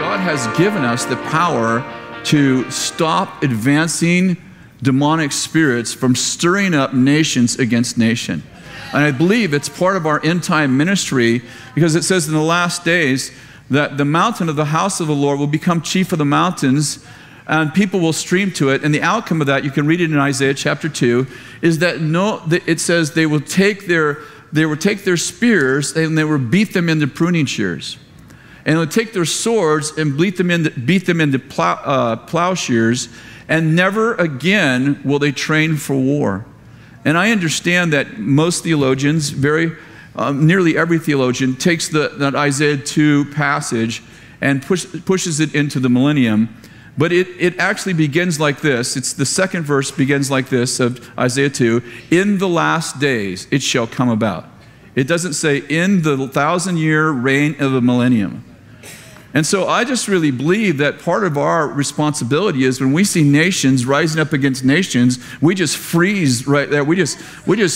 God has given us the power to stop advancing demonic spirits from stirring up nations against nation. And I believe it's part of our end time ministry, because it says in the last days that the mountain of the house of the Lord will become chief of the mountains, and people will stream to it. And the outcome of that, you can read it in Isaiah chapter 2, is that it says they will take their spears and they will beat them into pruning shears. And they'll take their swords and beat them into plowshares, and never again will they train for war. And I understand that most theologians, nearly every theologian, takes that Isaiah 2 passage and pushes it into the millennium. But it actually begins like this. It's the second verse begins like this of Isaiah 2. In the last days it shall come about. It doesn't say in the 1,000-year reign of the millennium. And so I just really believe that part of our responsibility is when we see nations rising up against nations, we just freeze right there. We just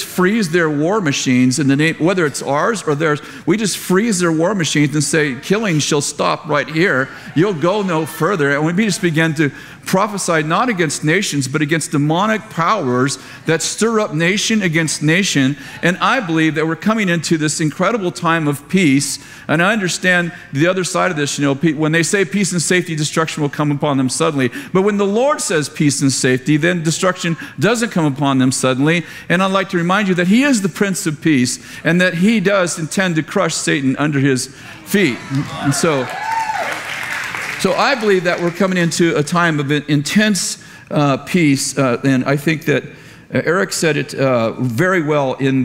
freeze their war machines in the name, whether it's ours or theirs. We just freeze their war machines and say, killing shall stop right here. You'll go no further. And we just begin to prophesy not against nations, but against demonic powers that stir up nation against nation. And I believe that we're coming into this incredible time of peace. And I understand the other side of this, when they say peace and safety, destruction will come upon them suddenly. But when the Lord says peace and safety, then destruction doesn't come upon them suddenly. And I'd like to remind you that He is the Prince of Peace, and that He does intend to crush Satan under His feet. And so I believe that we're coming into a time of intense peace, and I think that Eric said it very well in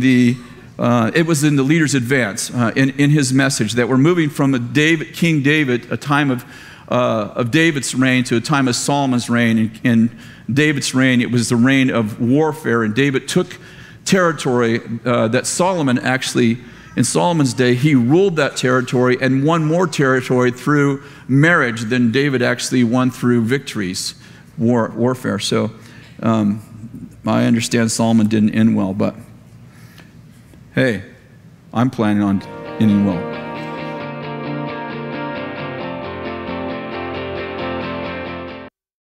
it was in the Leader's Advance in his message, that we're moving from King David, a time of David's reign, to a time of Solomon's reign. In David's reign, it was the reign of warfare, and David took territory that Solomon actually, in Solomon's day, he ruled that territory and won more territory through marriage than David actually won through victories, warfare. So I understand Solomon didn't end well, but hey, I'm planning on ending well.